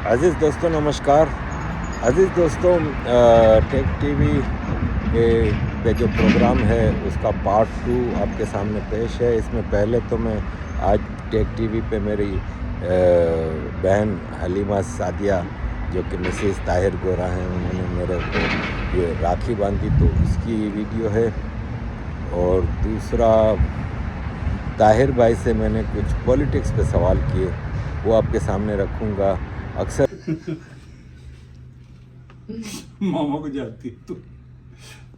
अज़ीज़ दोस्तों नमस्कार। अज़ीज़ दोस्तों, टेक टीवी पे जो प्रोग्राम है उसका पार्ट 2 आपके सामने पेश है। इसमें पहले तो मैं आज टेक टीवी पे मेरी बहन हलीमा सादिया जो कि मिसेस ताहिर गोरा हैं, उन्होंने मेरे को ये राखी बांधी, तो उसकी वीडियो है। और दूसरा, ताहिर भाई से मैंने कुछ पॉलिटिक्स पे सवाल किए, वो आपके सामने रखूँगा। अक्सर मामा को जाती है तो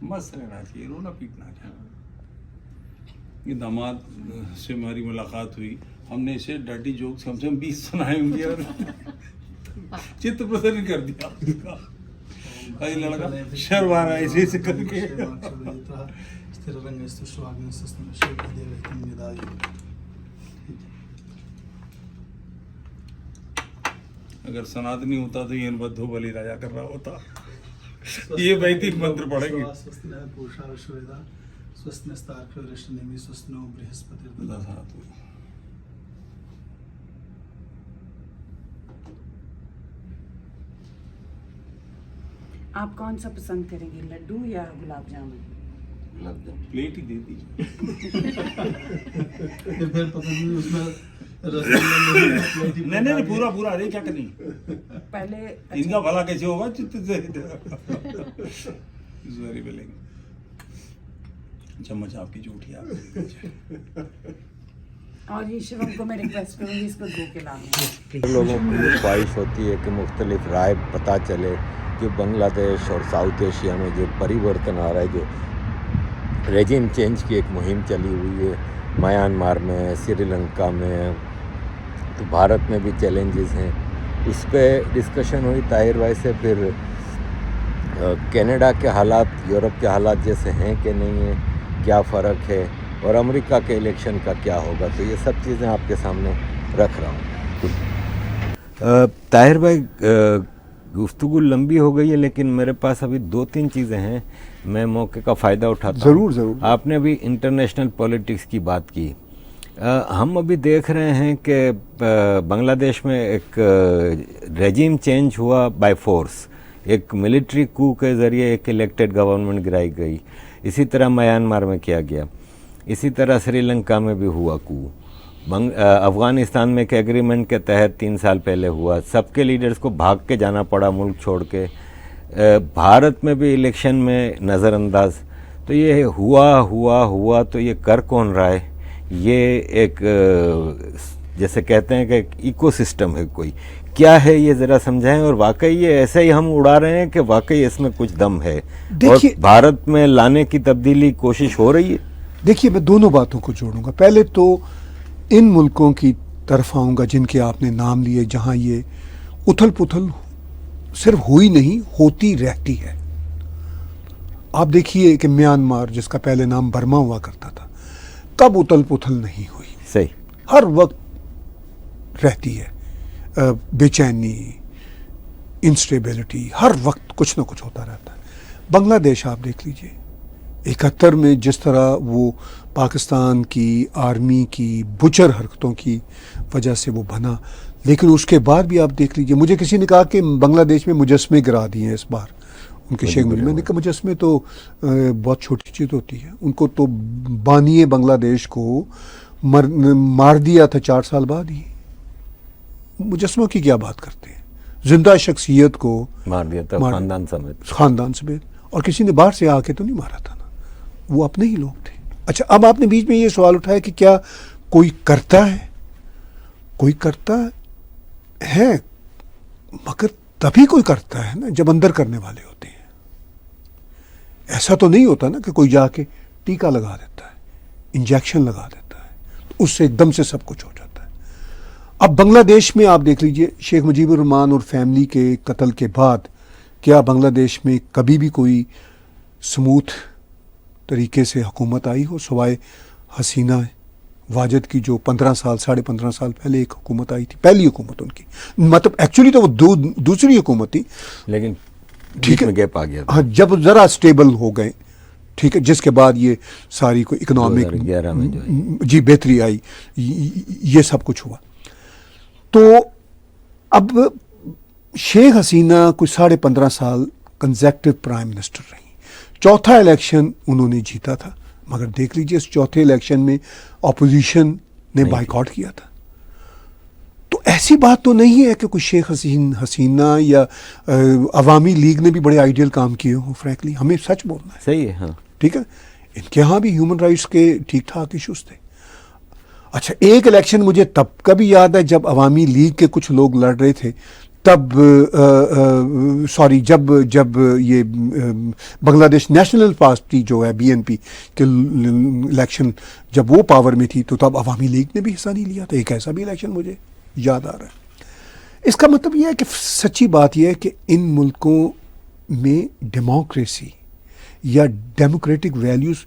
मस्त रहना चाहिए, रोना पीटना चाहिए। ये दामाद से हमारी मुलाकात हुई, हमने इसे डर्टी जोक्स कम से कम 20 सुनाए होंगे और चित्र प्रदर्शन कर दिया उसका। भाई लड़का शर्मा रहा है ऐसे करके। अगर सनातनी होता तो ये बद्धो बलि राजा कर रहा होता। ये वैदिक मंत्र पढ़ेंगे। आप कौन सा पसंद करेंगे, लड्डू या गुलाब जामुन? प्लेट ही दे दीजिए। फिर पता नहीं उसमें नहीं पूरा पूरा अरे क्या करें पहले इनका भला कैसे होगा चित्त से। Very willing. चम्मच आपकी झूठी आप। और ये शिवम को मैं रिक्वेस्ट करूंगी इस पर गो के लाने। लोगों की ख्वाहिश होती है कि मुख्तलिफ राय पता चले। जो बांग्लादेश और साउथ एशिया में जो परिवर्तन आ रहा है, जो रेजिम चेंज की एक मुहिम चली हुई है म्यांमार में, श्रीलंका में, तो भारत में भी चैलेंजेस हैं, उस पर डिस्कशन हुई ताहिर भाई से। फिर कनाडा के हालात यूरोप के हालात जैसे हैं कि नहीं है, क्या फ़र्क है, और अमेरिका के इलेक्शन का क्या होगा, तो ये सब चीज़ें आपके सामने रख रहा हूँ। ताहिर भाई, गुफ्तगू लंबी हो गई है, लेकिन मेरे पास अभी 2-3 चीज़ें हैं, मैं मौके का फ़ायदा उठाता हूँ। ज़रूर। आपने अभी इंटरनेशनल पॉलिटिक्स की बात की। हम अभी देख रहे हैं कि बांग्लादेश में एक रेजिम चेंज हुआ बाय फोर्स, एक मिलिट्री कू के ज़रिए एक इलेक्टेड गवर्नमेंट गिराई गई। इसी तरह म्यांमार में किया गया, इसी तरह श्रीलंका में भी हुआ कू। अफ़गानिस्तान में एक एग्रीमेंट के तहत 3 साल पहले हुआ, सबके लीडर्स को भाग के जाना पड़ा मुल्क छोड़ के। भारत में भी इलेक्शन में नज़रअंदाज। तो ये हुआ तो ये कर कौन रहा है? ये एक जैसे कहते हैं कि एक इकोसिस्टम है, कोई क्या है ये ज़रा समझाएं। और वाकई ये ऐसे ही हम उड़ा रहे हैं कि वाकई इसमें कुछ दम है और भारत में लाने की तब्दीली कोशिश हो रही है? देखिए, मैं दोनों बातों को जोड़ूंगा। पहले तो इन मुल्कों की तरफ आऊँगा जिनके आपने नाम लिए, जहाँ ये उथल पुथल सिर्फ हुई नहीं, होती रहती है। आप देखिए कि म्यांमार, जिसका पहले नाम बर्मा हुआ करता था, कब उथल पुथल नहीं हुई? सही, हर वक्त रहती है बेचैनी, इंस्टेबिलिटी, हर वक्त कुछ ना कुछ होता रहता है। बांग्लादेश आप देख लीजिए, 71 में जिस तरह वो पाकिस्तान की आर्मी की बुचर हरकतों की वजह से वो बना, लेकिन उसके बाद भी आप देख लीजिए। मुझे किसी ने कहा कि बांग्लादेश में मुजस्मे गिरा दिए हैं इस बार उनके शेख मुजीब। मैंने कहा मुजस्मे तो बहुत छोटी चीज़ होती है, उनको तो बानिए बांग्लादेश को मार दिया था 4 साल बाद ही। मुजस्मों की क्या बात करते हैं? जिंदा शख्सियत को मार दिया था, खानदान समेत। और किसी ने बाहर से आके तो नहीं मारा था ना, वो अपने ही लोग थे। अच्छा, अब आपने बीच में ये सवाल उठाया कि क्या कोई करता है? कोई करता है, मगर तभी कोई करता है ना जब अंदर करने वाले होते हैं। ऐसा तो नहीं होता ना कि कोई जाके टीका लगा देता है, इंजेक्शन लगा देता है, तो उससे एकदम से सब कुछ हो जाता है। अब बांग्लादेश में आप देख लीजिए, शेख मुजीबुर रहमान और फैमिली के कत्ल के बाद क्या बांग्लादेश में कभी भी कोई स्मूथ तरीके से हुकूमत आई हो, सिवाय हसीना वाजिद की, जो 15 साल 15.5 साल पहले एक हुकूमत आई थी, पहली हुकूमत उनकी। मतलब एक्चुअली तो वो दूसरी हुकूमत थी, लेकिन ठीक है, गैप आ गया था। हाँ, जब ज़रा स्टेबल हो गए, ठीक है, जिसके बाद ये सारी कोई इकोनॉमिक 2011 में जो जी बेहतरी आई, ये सब कुछ हुआ। तो अब शेख हसीना कुछ 15.5 साल कंसेक्टिव प्राइम मिनिस्टर रही। चौथा इलेक्शन उन्होंने जीता था, मगर देख लीजिए इस चौथे इलेक्शन में ऑपोजिशन ने बाइकआउट किया था। तो ऐसी बात तो नहीं है कि कोई शेख हसीना या अवामी लीग ने भी बड़े आइडियल काम किए हों। फ्रैंकली हमें सच बोलना है। सही है, हाँ। ठीक है, इनके यहाँ भी ह्यूमन राइट्स के ठीक ठाक इश्यूज थे। अच्छा, एक इलेक्शन मुझे तब का भी याद है जब अवामी लीग के कुछ लोग लड़ रहे थे, तब जब ये बांग्लादेश नेशनल पार्टी जो है BNP के इलेक्शन जब वो पावर में थी, तो तब अवामी लीग ने भी हिस्सा नहीं लिया था। एक ऐसा भी इलेक्शन मुझे याद आ रहा है। इसका मतलब यह है कि सच्ची बात यह है कि इन मुल्कों में डेमोक्रेसी या डेमोक्रेटिक वैल्यूज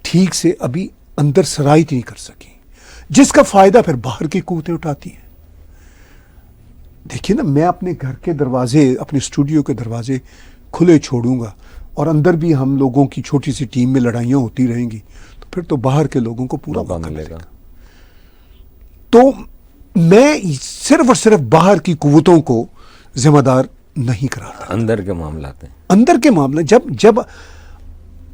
ठीक से अभी अंदर सराइत नहीं कर सकी, जिसका फायदा फिर बाहर की कुव्वतें उठाती हैं। देखिए ना, मैं अपने घर के दरवाजे, अपने स्टूडियो के दरवाजे खुले छोड़ूंगा और अंदर भी हम लोगों की छोटी सी टीम में लड़ाइयाँ होती रहेंगी, तो फिर तो बाहर के लोगों को पूरा मौका मिलेगा। तो मैं सिर्फ और सिर्फ बाहर की कुव्वतों को जिम्मेदार नहीं कराता। अंदर के मामला हैं, अंदर के मामले जब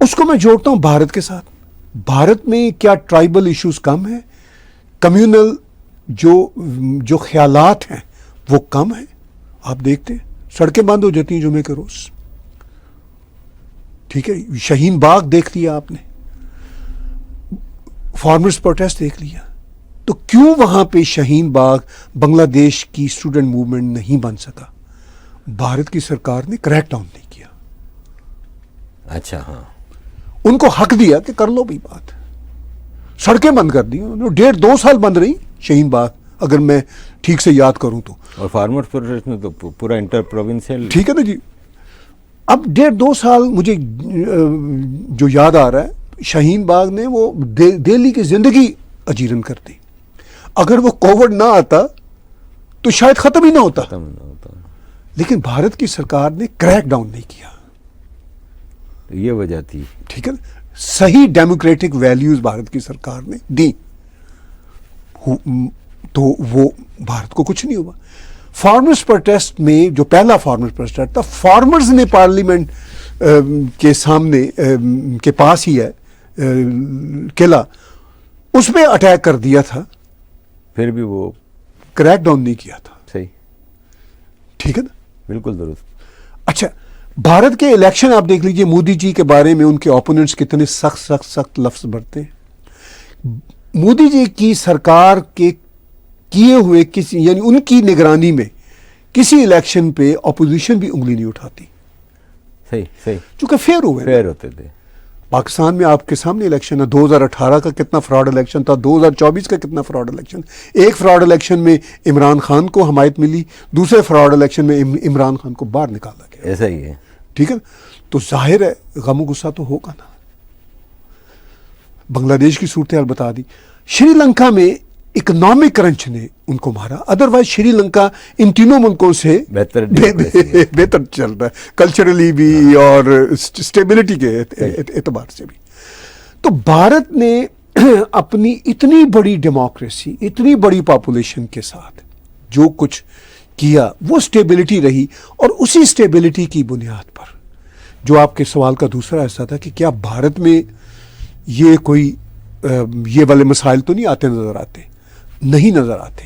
उसको मैं जोड़ता हूं भारत के साथ। भारत में क्या ट्राइबल इश्यूज कम है, कम्युनल जो ख्यालात हैं वो कम है। आप देखते हैं सड़कें बंद हो जाती हैं जुमे के रोज। ठीक है, शाहीन बाग देख लिया आपने, फार्मर्स प्रोटेस्ट देख लिया। तो क्यों वहां पे शाहीन बाग बांग्लादेश की स्टूडेंट मूवमेंट नहीं बन सका? भारत की सरकार ने क्रैक डाउन नहीं किया। अच्छा, हाँ, उनको हक दिया कि कर लो भी बात। सड़कें बंद कर दी उन्होंने, 1.5-2 साल बंद रही शाहीन बाग, अगर मैं ठीक से याद करूं तो। और फार्मर्स प्रोटेस्ट में तो पूरा इंटर प्रोविंशियल। ठीक है ना जी। अब 1.5-2 साल मुझे जो याद आ रहा है, शाहीन बाग ने वो दिल्ली की जिंदगी अजीरन कर दी। अगर वो कोविड ना आता तो शायद खत्म ही ना होता। लेकिन भारत की सरकार ने क्रैक डाउन नहीं किया। तो ये वजह थी। ठीक है, सही डेमोक्रेटिक वैल्यूज भारत की सरकार ने दी, तो वो भारत को कुछ नहीं हुआ। फार्मर्स प्रोटेस्ट में जो पहला फार्मर्स प्रोटेस्ट था, फार्मर्स ने पार्लियामेंट के सामने के पास ही है किला, उसमें अटैक कर दिया था, फिर भी वो क्रैक डाउन नहीं किया था। सही, ठीक है ना, बिल्कुल दुरुस्त। अच्छा, भारत के इलेक्शन आप देख लीजिए, मोदी जी के बारे में उनके ओपोनेंट्स कितने सख्त लफ्ज बरते हैं। मोदी जी की सरकार के किए हुए किसी, यानी उनकी निगरानी में किसी इलेक्शन पे ऑपोजिशन भी उंगली नहीं उठाती। सही सही, चूंकि फेयर होते थे। पाकिस्तान में आपके सामने इलेक्शन है, 2018 का कितना फ्रॉड इलेक्शन था, 2024 का कितना फ्रॉड इलेक्शन। एक फ्रॉड इलेक्शन में इमरान खान को हमायत मिली, दूसरे फ्रॉड इलेक्शन में इमरान खान को बाहर निकाला गया। ऐसा ही है। ठीक है, तो जाहिर है गम गुस्सा तो होगा ना। बांग्लादेश की सूरत हाल बता दी। श्रीलंका में इकोनॉमिक क्रंच ने उनको मारा, अदरवाइज श्रीलंका इन तीनों मुल्कों से बेहतर चल रहा है, कल्चरली भी और स्टेबिलिटी के एतबार से भी। तो भारत ने अपनी इतनी बड़ी डेमोक्रेसी, इतनी बड़ी पॉपुलेशन के साथ जो कुछ किया वो स्टेबिलिटी रही, और उसी स्टेबिलिटी की बुनियाद पर जो आपके सवाल का दूसरा हिस्सा था कि क्या भारत में ये कोई ये वाले मसाइल तो नहीं आते, नजर आते नहीं नजर आते।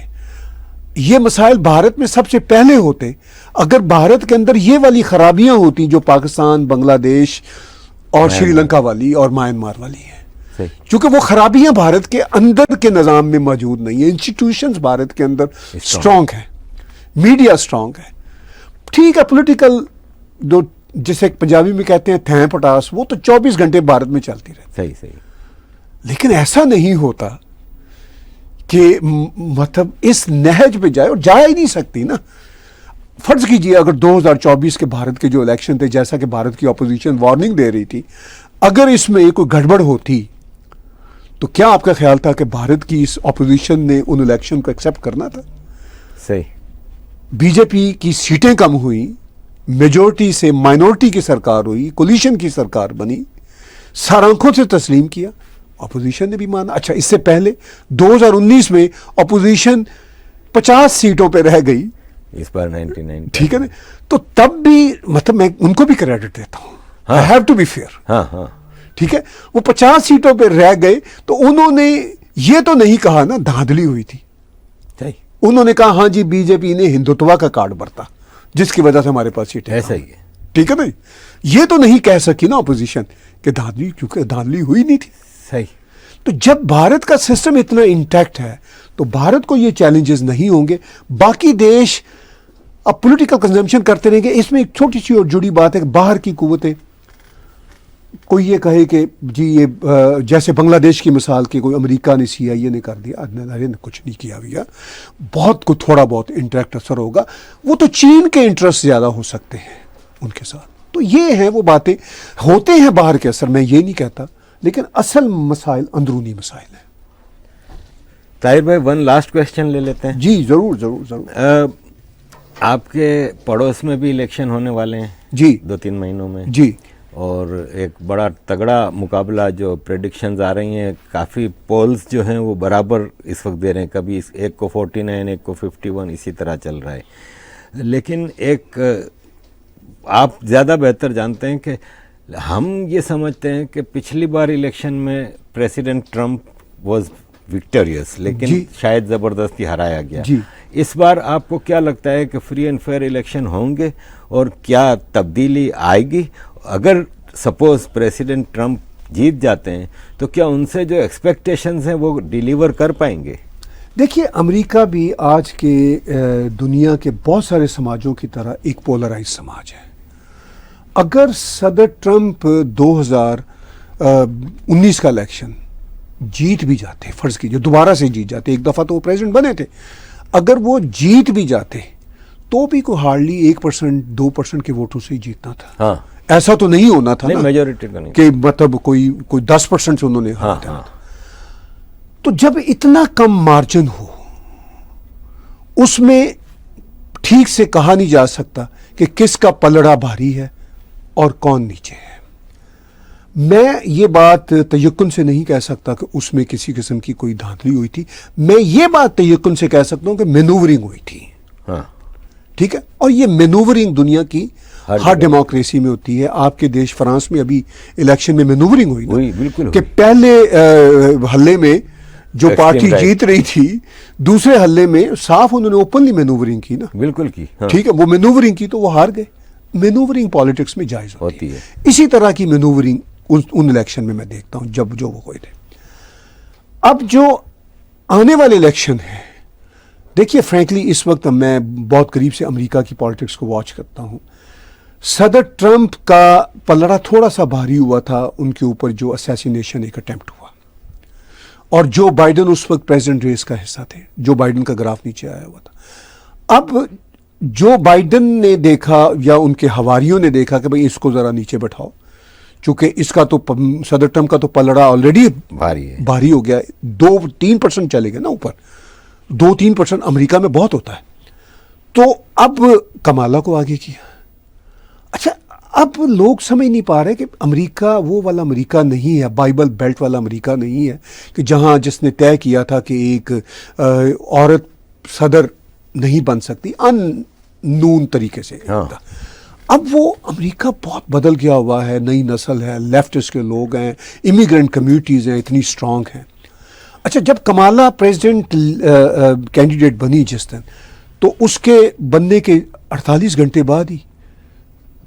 ये मसाइल भारत में सबसे पहले होते अगर भारत के अंदर ये वाली खराबियां होती जो पाकिस्तान, बांग्लादेश और श्रीलंका वाली और म्यांमार वाली है। क्योंकि वो खराबियां भारत के अंदर के निज़ाम में मौजूद नहीं है। इंस्टीट्यूशंस भारत के अंदर स्ट्रांग है, मीडिया स्ट्रांग है, ठीक है, पॉलिटिकल जो जिसे पंजाबी में कहते हैं थैं पटास, वो तो 24 घंटे भारत में चलती रहती। सही सही। लेकिन ऐसा नहीं होता कि मतलब इस नहज पे जाए, और जा ही नहीं सकती ना। फर्ज कीजिए अगर 2024 के भारत के जो इलेक्शन थे, जैसा कि भारत की ऑपोजिशन वार्निंग दे रही थी, अगर इसमें कोई गड़बड़ होती तो क्या आपका ख्याल था कि भारत की इस ऑपोजिशन ने उन इलेक्शन को एक्सेप्ट करना था? सही। बीजेपी की सीटें कम हुई, मेजोरिटी से माइनॉरिटी की सरकार हुई, कोलिशन की सरकार बनी, सारांखों से तस्लीम किया, अपोजिशन ने भी माना। अच्छा, इससे पहले 2019 में अपोजिशन 50 सीटों पे रह गई, इस बार 99। ठीक है ना, तो तब भी मतलब मैं उनको भी क्रेडिट देता हूं, I have to be fair. हाँ हाँ ठीक है, वो 50 सीटों पे रह गए तो उन्होंने ये तो नहीं कहा ना धांधली हुई थी। सही, उन्होंने कहा हाँ जी बीजेपी ने हिंदुत्व का कार्ड बरता जिसकी वजह से हमारे पास सीटें ऐसा कम। ही है। ठीक है ना, ये तो नहीं कह सकी ना अपोजिशन कि धांधली, क्योंकि धांधली हुई नहीं थी। सही, तो जब भारत का सिस्टम इतना इंटैक्ट है तो भारत को ये चैलेंजेस नहीं होंगे। बाकी देश अब पॉलिटिकल कंजम्पशन करते रहेंगे। इसमें एक छोटी सी और जुड़ी बात है कि बाहर की कुव्वतें, कोई ये कहे कि जी ये जैसे बांग्लादेश की मिसाल की कोई अमेरिका ने CIA ने कर दिया, ने कुछ नहीं किया भैया, बहुत कुछ थोड़ा बहुत इंटरेक्ट असर होगा, वो तो चीन के इंटरेस्ट ज़्यादा हो सकते हैं उनके साथ। तो ये हैं वो बातें, होते हैं बाहर के असर, मैं ये नहीं कहता, लेकिन असल मसाइल अंदरूनी मसाइल हैं। ताहिर भाई वन लास्ट क्वेश्चन ले लेते हैं। जी जरूर जरूर जरूर। आपके पड़ोस में भी इलेक्शन होने वाले हैं जी 2-3 महीनों में जी और एक बड़ा तगड़ा मुकाबला, जो प्रेडिक्शंस आ रही हैं, काफ़ी पोल्स जो हैं वो बराबर इस वक्त दे रहे हैं, कभी एक को 49 एक को 51 इसी तरह चल रहा है। लेकिन एक आप ज़्यादा बेहतर जानते हैं कि हम ये समझते हैं कि पिछली बार इलेक्शन में प्रेसिडेंट ट्रंप वाज विक्टोरियस, लेकिन जी। शायद ज़बरदस्ती हराया गया। जी। इस बार आपको क्या लगता है कि फ्री एंड फेयर इलेक्शन होंगे और क्या तब्दीली आएगी? अगर सपोज प्रेसिडेंट ट्रंप जीत जाते हैं तो क्या उनसे जो एक्सपेक्टेशंस हैं वो डिलीवर कर पाएंगे? देखिए, अमेरिका भी आज के दुनिया के बहुत सारे समाजों की तरह एक पोलराइज समाज है। अगर सदर ट्रंप 2019 का इलेक्शन जीत भी जाते, फर्ज कीजिए दोबारा से जीत जाते, एक दफ़ा तो वो प्रेसिडेंट बने थे, अगर वो जीत भी जाते तो भी कोई हार्डली 1% 2% के वोटों से ही जीतना था। हाँ, ऐसा तो नहीं होना था नहीं, ना मेजोरिटी तो नहीं कि मतलब कोई 10% से उन्होंने हाँ, हारा हाँ। तो जब इतना कम मार्जिन हो उसमें ठीक से कहा नहीं जा सकता कि किसका पलड़ा भारी है और कौन नीचे है। मैं ये बात तयक्कुन से नहीं कह सकता कि उसमें किसी किस्म की कोई धांधली हुई थी। मैं ये बात तयक्कुन से कह सकता हूं कि मैनूवरिंग हुई थी। हाँ, ठीक है, और ये मैनूवरिंग दुनिया की हर हर डेमोक्रेसी में होती है। आपके देश फ्रांस में अभी इलेक्शन में मैनूवरिंग हुई हुई, बिल्कुल कि हुई। पहले हल्ले में जो Extreme पार्टी right। जीत रही थी, दूसरे हल्ले में साफ उन्होंने ओपनली मैनूवरिंग की ना। बिल्कुल की। हाँ, ठीक है, वो मैनूवरिंग की तो वो हार गए। मैनूवरिंग पॉलिटिक्स में जायज होती है। इसी तरह की मैनूवरिंग उन इलेक्शन में मैं देखता हूं जब जो वो हुए थे। अब जो आने वाले इलेक्शन है, देखिए फ्रैंकली इस वक्त मैं बहुत करीब से अमेरिका की पॉलिटिक्स को वॉच करता हूं। सदर ट्रंप का पलड़ा थोड़ा सा भारी हुआ था उनके ऊपर, जो असैसिनेशन एक अटेम्प्ट हुआ, और जो बाइडन उस वक्त प्रेसिडेंट रेस का हिस्सा थे, जो बाइडन का ग्राफ नीचे आया हुआ था। अब जो बाइडन ने देखा या उनके हवारियों ने देखा कि भाई इसको जरा नीचे बैठाओ, चूंकि इसका तो सदर ट्रंप का तो पलड़ा ऑलरेडी भारी हो गया, 2-3% चले गए ना ऊपर, 2-3% अमेरिका में बहुत होता है। तो अब कमाला को आगे किया। अच्छा, अब लोग समझ नहीं पा रहे कि अमेरिका वो वाला अमेरिका नहीं है, बाइबल बेल्ट वाला अमेरिका नहीं है कि जहां जिसने तय किया था कि एक औरत सदर नहीं बन सकती अननून तरीके से। हाँ। अब वो अमेरिका बहुत बदल गया हुआ है, नई नस्ल है, लेफ्टिस्ट के लोग हैं, इमिग्रेंट कम्युनिटीज़ हैं, इतनी स्ट्रांग हैं। अच्छा, जब कमाला प्रेसिडेंट कैंडिडेट बनी जिस दिन, तो उसके बनने के 48 घंटे बाद ही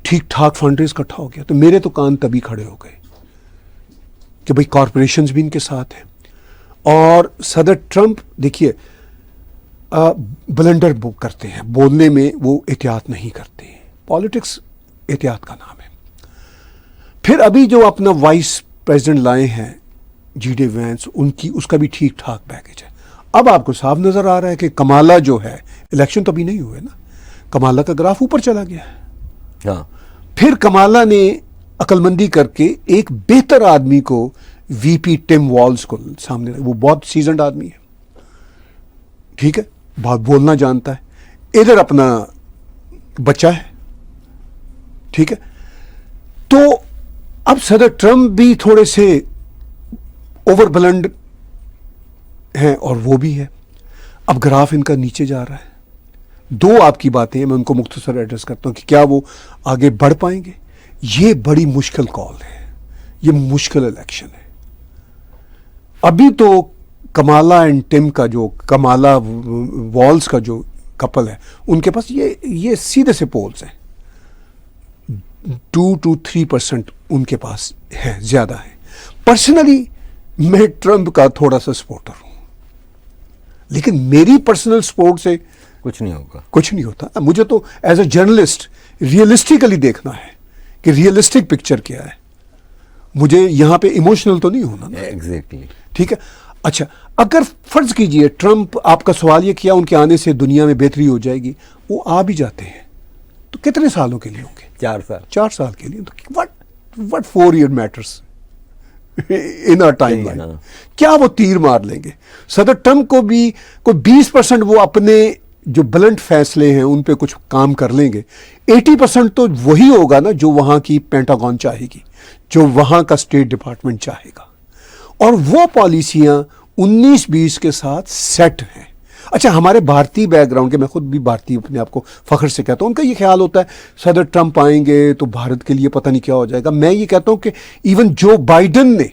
ठीक ठाक फंड रेज इकट्ठा हो गया। तो मेरे तो कान तभी खड़े हो गए कि भाई कॉरपोरेशंस भी इनके साथ हैं। और सदर ट्रंप देखिए ब्लंडर करते हैं, बोलने में वो एहतियात नहीं करते हैं। पॉलिटिक्स एहतियात का नाम है। फिर अभी जो अपना वाइस प्रेसिडेंट लाए हैं J.D. वैंस, उसका भी ठीक ठाक पैकेज है। अब आपको साफ नजर आ रहा है कि कमाला जो है, इलेक्शन तो अभी नहीं हुए ना, कमाला का ग्राफ ऊपर चला गया है। हाँ। फिर कमाला ने अक्लमंदी करके एक बेहतर आदमी को, VP टिम वॉल्स को सामने, वो बहुत सीजनड आदमी है, ठीक है, बहुत बोलना जानता है, इधर अपना बच्चा है, ठीक है। तो अब सदर ट्रंप भी थोड़े से ओवर ब्लंड हैं और वो भी है। अब ग्राफ इनका नीचे जा रहा है। दो आपकी बातें हैं, मैं उनको मुख्तसर एड्रेस करता हूं कि क्या वो आगे बढ़ पाएंगे। ये बड़ी मुश्किल कॉल है, ये मुश्किल इलेक्शन है। अभी तो कमाला एंड टिम का जो कमाला वॉल्स का जो कपल है, उनके पास ये सीधे से पोल्स हैं, 2 to 3% उनके पास है, ज्यादा है। पर्सनली मैं ट्रंप का थोड़ा सा सपोर्टर हूं, लेकिन मेरी पर्सनल सपोर्ट से कुछ नहीं होगा। कुछ नहीं होता। मुझे तो एज अ जर्नलिस्ट रियलिस्टिकली देखना है कि रियलिस्टिक पिक्चर क्या है। मुझे यहां पे इमोशनल तो नहीं होना ना। एग्जैक्टली। ठीक है। अच्छा, अगर फर्ज कीजिए ट्रंप, आपका सवाल ये किया उनके आने से दुनिया में बेहतरी हो जाएगी, वो आ भी जाते हैं तो कितने सालों के लिए होंगे? 4 साल। 4 साल के लिए। तो what 4 year matters in our timeline. क्या वो तीर मार लेंगे? सदर ट्रंप को भी कोई 20% वो अपने जो ब्लंट फैसले हैं उन पे कुछ काम कर लेंगे। 80% तो वही होगा ना जो वहां की पेंटागन चाहेगी, जो वहां का स्टेट डिपार्टमेंट चाहेगा, और वो पॉलिसियां 19-20 के साथ सेट हैं। अच्छा, हमारे भारतीय बैकग्राउंड के, मैं खुद भी भारतीय अपने आप को फख्र से कहता हूं, उनका ये ख्याल होता है सदर ट्रंप आएंगे तो भारत के लिए पता नहीं क्या हो जाएगा। मैं ये कहता हूं कि इवन जो बाइडन ने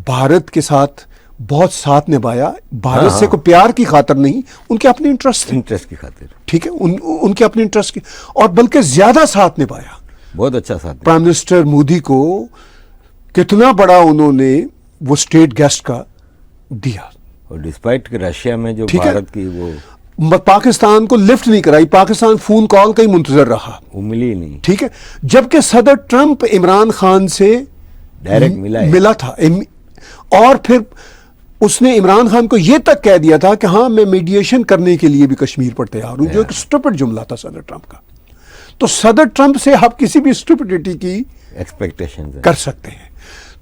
भारत के साथ बहुत साथ निभाया, भारत से कोई प्यार की खातिर नहीं, उनके अपने इंटरेस्ट की खातिर। ठीक है, उनके अपने इंटरेस्ट की, और बल्कि ज्यादा साथ निभाया। बहुत अच्छा साथ। प्राइम मिनिस्टर मोदी को कितना बड़ा उन्होंने वो स्टेट गेस्ट का दिया, और डिस्पाइट कि रशिया में जो ठीक है, भारत की वो पाकिस्तान को लिफ्ट नहीं कराई, पाकिस्तान फोन कॉल का ही मुंतजर रहा, वो मिली नहीं। ठीक है। जबकि सदर ट्रंप इमरान खान से डायरेक्ट मिला था, और फिर उसने इमरान खान को यह तक कह दिया था कि हाँ, मैं मीडिएशन करने के लिए भी कश्मीर पर तैयार हूं, जो एक स्टूपिड जुमला था सदर ट्रंप का। तो सदर ट्रंप से आप किसी भी स्टूपिडिटी की एक्सपेक्टेशन कर सकते हैं।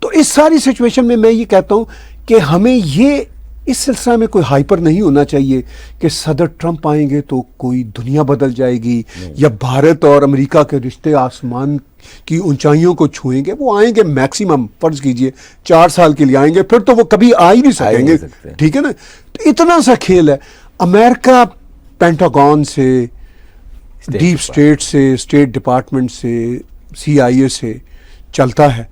तो इस सारी सिचुएशन में मैं ये कहता हूं कि हमें ये इस सिलसिले में कोई हाइपर नहीं होना चाहिए कि सदर ट्रंप आएंगे तो कोई दुनिया बदल जाएगी, या भारत और अमेरिका के रिश्ते आसमान की ऊंचाइयों को छुएंगे। वो आएंगे मैक्सिमम, फर्ज कीजिए 4 साल के लिए आएंगे, फिर तो वो कभी आ ही नहीं सकेंगे। ठीक है ना। तो इतना सा खेल है। अमेरिका पेंटागन से, डीप स्टेट से, स्टेट डिपार्टमेंट से, CIA से चलता है,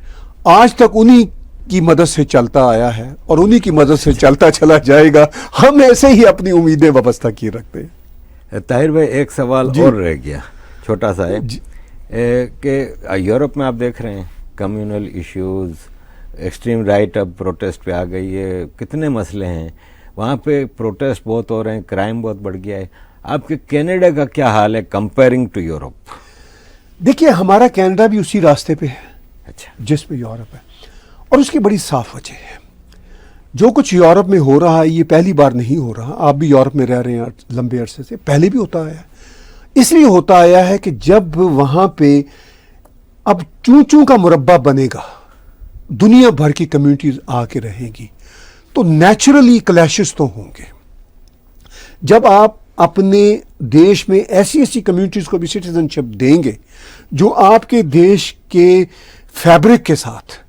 आज तक उन्हीं की मदद से चलता आया है और उन्हीं की मदद से चलता चला जाएगा। हम ऐसे ही अपनी उम्मीदें वाबस्ता किए रखते हैं। ताहिर भाई, एक सवाल और रह गया, छोटा सा है कि यूरोप में आप देख रहे हैं कम्युनल इश्यूज, एक्सट्रीम राइट अब प्रोटेस्ट पे आ गई है, कितने मसले हैं वहाँ पे, प्रोटेस्ट बहुत हो रहे हैं, क्राइम बहुत बढ़ गया है। आपके कनाडा का क्या हाल है कंपेयरिंग टू यूरोप? देखिए, हमारा कनाडा भी उसी रास्ते पे है अच्छा जिसमें यूरोप है, और उसकी बड़ी साफ वजह है। जो कुछ यूरोप में हो रहा है ये पहली बार नहीं हो रहा। आप भी यूरोप में रह रहे हैं लंबे अरसे से, पहले भी होता आया है। इसलिए होता आया है कि जब वहां पे अब चूं-चूं का मुरब्बा बनेगा, दुनिया भर की कम्युनिटीज आके रहेंगी, तो नेचुरली क्लैशेस तो होंगे। जब आप अपने देश में ऐसी ऐसी कम्युनिटीज को भी सिटीजनशिप देंगे जो आपके देश के फैब्रिक के साथ,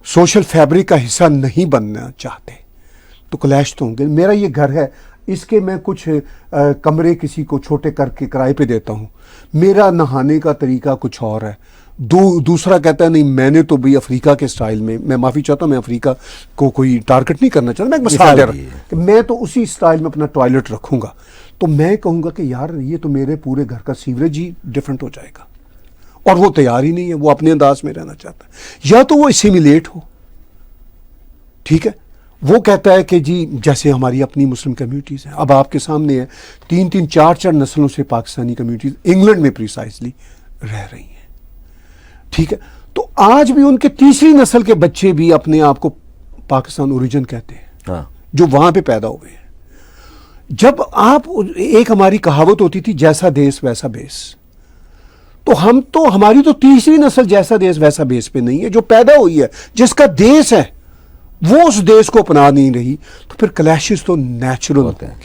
सोशल फैब्रिक का हिस्सा नहीं बनना चाहते, तो क्लैश तो होंगे। मेरा ये घर है, इसके मैं कुछ कमरे किसी को छोटे करके किराए पे देता हूँ, मेरा नहाने का तरीका कुछ और है, दूसरा कहता है नहीं मैंने तो भी अफ्रीका के स्टाइल में, मैं माफ़ी चाहता हूँ, मैं अफ्रीका को कोई टारगेट नहीं करना चाहता, मैं एक मिसाल दे रहा हूँ कि मैं तो उसी स्टाइल में अपना टॉयलेट रखूँगा। तो मैं कहूँगा कि यार ये तो मेरे पूरे घर का सीवरेज ही डिफरेंट हो जाएगा, और वो तैयार ही नहीं है, वो अपने अंदाज में रहना चाहता है। या तो वो एसिमिलेट हो, ठीक है, वो कहता है कि जी जैसे हमारी अपनी मुस्लिम कम्युनिटीज हैं, अब आपके सामने है 3-3, 4-4 नस्लों से पाकिस्तानी कम्युनिटीज इंग्लैंड में प्रिसाइसली रह रही हैं, ठीक है। तो आज भी उनके तीसरी नस्ल के बच्चे भी अपने आप को पाकिस्तान ओरिजिन कहते हैं, हाँ। जो वहां पे पैदा हुए हैं। जब आप, एक हमारी कहावत होती थी जैसा देश वैसा बेस, तो हमारी तो तीसरी नस्ल जैसा देश वैसा बेस पे नहीं है, जो पैदा हुई है, जिसका देश है वो उस देश को अपना नहीं रही, तो फिर क्लैशेस तो नेचुरल होते हैं।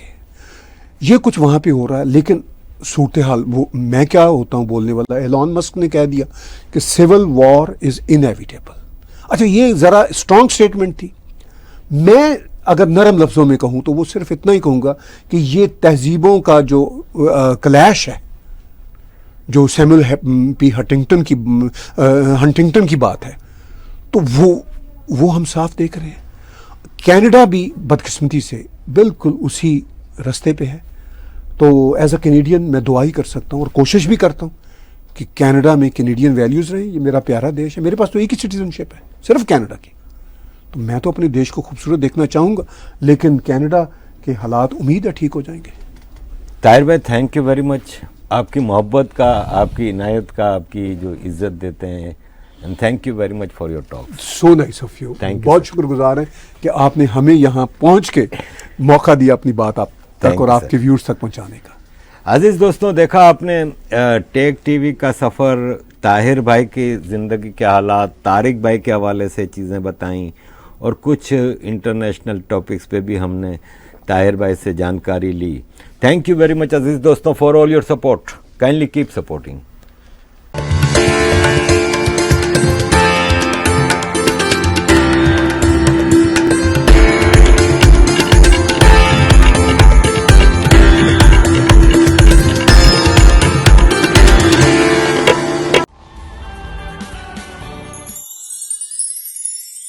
ये कुछ वहां पे हो रहा है, लेकिन सूरत हाल, वो मैं क्या होता हूं बोलने वाला, एलॉन मस्क ने कह दिया कि सिविल वॉर इज इनएविटेबल। अच्छा, ये जरा स्ट्रॉन्ग स्टेटमेंट थी। मैं अगर नरम लफ्ज़ों में कहूँ तो वो सिर्फ इतना ही कहूँगा कि ये तहजीबों का जो क्लैश है, जो सैमुअल पी हंटिंगटन की बात है, तो वो हम साफ देख रहे हैं। कनाडा भी बदकिस्मती से बिल्कुल उसी रास्ते पे है। तो एज अ कैनेडियन मैं दुआ ही कर सकता हूँ और कोशिश भी करता हूँ कि कनाडा में कैनेडियन वैल्यूज़ रहें। ये मेरा प्यारा देश है, मेरे पास तो एक ही सिटीजनशिप है, सिर्फ कनाडा की। तो मैं तो अपने देश को खूबसूरत देखना चाहूँगा, लेकिन कनाडा के हालात उम्मीद है ठीक हो जाएंगे। ताहिर भाई, थैंक यू वेरी मच, आपकी मोहब्बत का, आपकी इनायत का, आपकी जो इज्जत देते हैं, and thank you very much for your talk. So nice of you, Thank you, बहुत sir. शुक्रगुजार है कि आपने हमें यहाँ पहुँच के मौका दिया अपनी बात आप Thank तक और you, आपके व्यूअर्स तक पहुँचाने का। अजीज दोस्तों, देखा आपने टेक टीवी का सफ़र, ताहिर भाई की ज़िंदगी के हालात, तारिक भाई के हवाले से चीज़ें बताई और कुछ इंटरनेशनल टॉपिक्स पे भी हमने ताहिर भाई से जानकारी ली। थैंक यू वेरी मच अजीज दोस्तों for all your support. Kindly keep supporting.